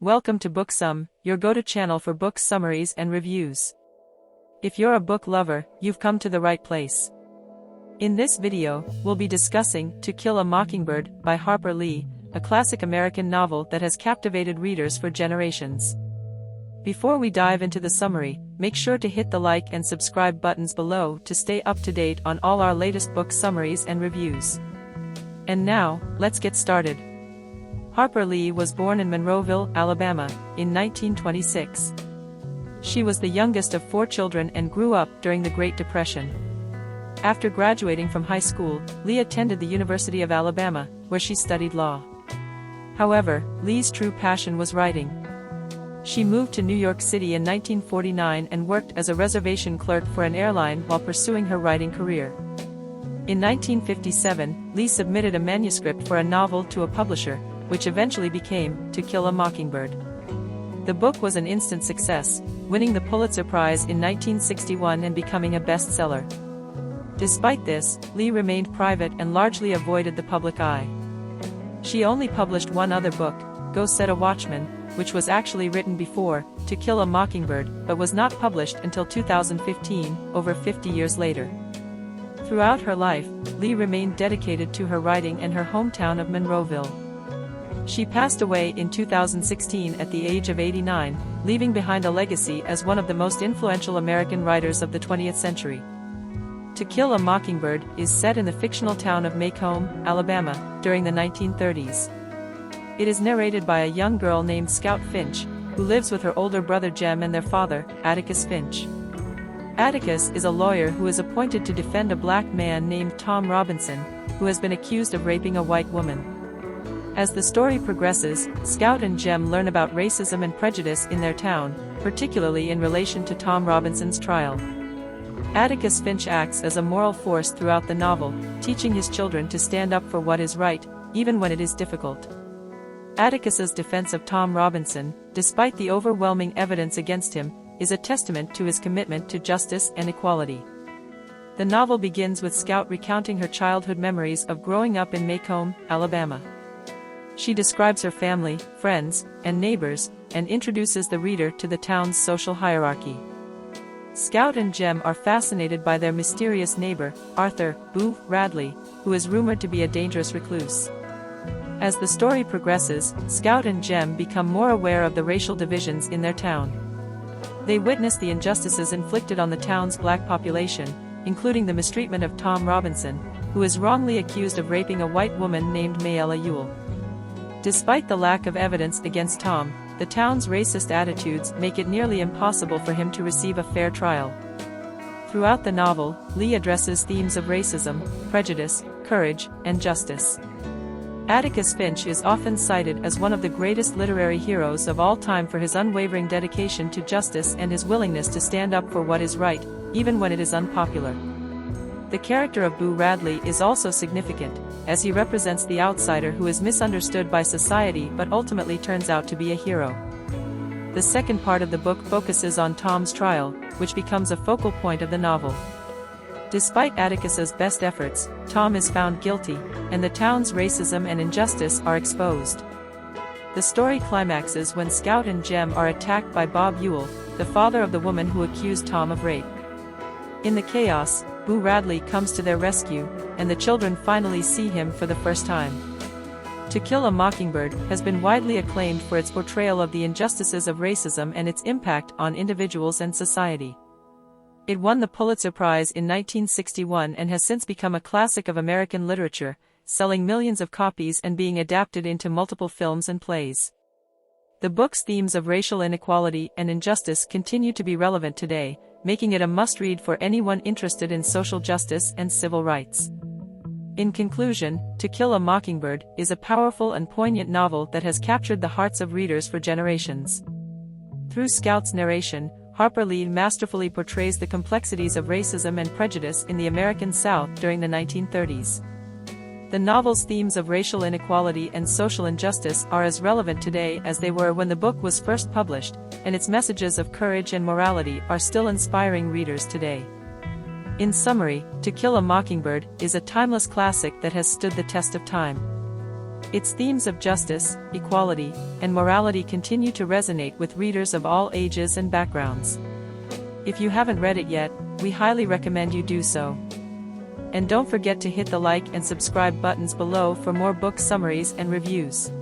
Welcome to BookSum, your go-to channel for book summaries and reviews. If you're a book lover, you've come to the right place. In this video, we'll be discussing To Kill a Mockingbird by Harper Lee, a classic American novel that has captivated readers for generations. Before we dive into the summary, make sure to hit the like and subscribe buttons below to stay up to date on all our latest book summaries and reviews. And now, let's get started. Harper Lee was born in Monroeville, Alabama, in 1926. She was the youngest of 4 children and grew up during the Great Depression. After graduating from high school, Lee attended the University of Alabama, where she studied law. However, Lee's true passion was writing. She moved to New York City in 1949 and worked as a reservation clerk for an airline while pursuing her writing career. In 1957, Lee submitted a manuscript for a novel to a publisher, which eventually became To Kill a Mockingbird. The book was an instant success, winning the Pulitzer Prize in 1961 and becoming a bestseller. Despite this, Lee remained private and largely avoided the public eye. She only published one other book, Go Set a Watchman, which was actually written before To Kill a Mockingbird but was not published until 2015, over 50 years later. Throughout her life, Lee remained dedicated to her writing and her hometown of Monroeville. She passed away in 2016 at the age of 89, leaving behind a legacy as one of the most influential American writers of the 20th century. To Kill a Mockingbird is set in the fictional town of Macomb, Alabama, during the 1930s. It is narrated by a young girl named Scout Finch, who lives with her older brother Jem and their father, Atticus Finch. Atticus is a lawyer who is appointed to defend a black man named Tom Robinson, who has been accused of raping a white woman. As the story progresses, Scout and Jem learn about racism and prejudice in their town, particularly in relation to Tom Robinson's trial. Atticus Finch acts as a moral force throughout the novel, teaching his children to stand up for what is right, even when it is difficult. Atticus's defense of Tom Robinson, despite the overwhelming evidence against him, is a testament to his commitment to justice and equality. The novel begins with Scout recounting her childhood memories of growing up in Macomb, Alabama. She describes her family, friends, and neighbors, and introduces the reader to the town's social hierarchy. Scout and Jem are fascinated by their mysterious neighbor, Arthur "Boo" Radley, who is rumored to be a dangerous recluse. As the story progresses, Scout and Jem become more aware of the racial divisions in their town. They witness the injustices inflicted on the town's black population, including the mistreatment of Tom Robinson, who is wrongly accused of raping a white woman named Mayella Ewell. Despite the lack of evidence against Tom, the town's racist attitudes make it nearly impossible for him to receive a fair trial. Throughout the novel, Lee addresses themes of racism, prejudice, courage, and justice. Atticus Finch is often cited as one of the greatest literary heroes of all time for his unwavering dedication to justice and his willingness to stand up for what is right, even when it is unpopular. The character of Boo Radley is also significant, as he represents the outsider who is misunderstood by society but ultimately turns out to be a hero. The second part of the book focuses on Tom's trial, which becomes a focal point of the novel. Despite Atticus's best efforts, Tom is found guilty, and the town's racism and injustice are exposed. The story climaxes when Scout and Jem are attacked by Bob Ewell, the father of the woman who accused Tom of rape. In the chaos, Boo Radley comes to their rescue, and the children finally see him for the first time. To Kill a Mockingbird has been widely acclaimed for its portrayal of the injustices of racism and its impact on individuals and society. It won the Pulitzer Prize in 1961 and has since become a classic of American literature, selling millions of copies and being adapted into multiple films and plays. The book's themes of racial inequality and injustice continue to be relevant today, making it a must-read for anyone interested in social justice and civil rights. In conclusion, To Kill a Mockingbird is a powerful and poignant novel that has captured the hearts of readers for generations. Through Scout's narration, Harper Lee masterfully portrays the complexities of racism and prejudice in the American South during the 1930s. The novel's themes of racial inequality and social injustice are as relevant today as they were when the book was first published, and its messages of courage and morality are still inspiring readers today. In summary, To Kill a Mockingbird is a timeless classic that has stood the test of time. Its themes of justice, equality, and morality continue to resonate with readers of all ages and backgrounds. If you haven't read it yet, we highly recommend you do so. And don't forget to hit the like and subscribe buttons below for more book summaries and reviews.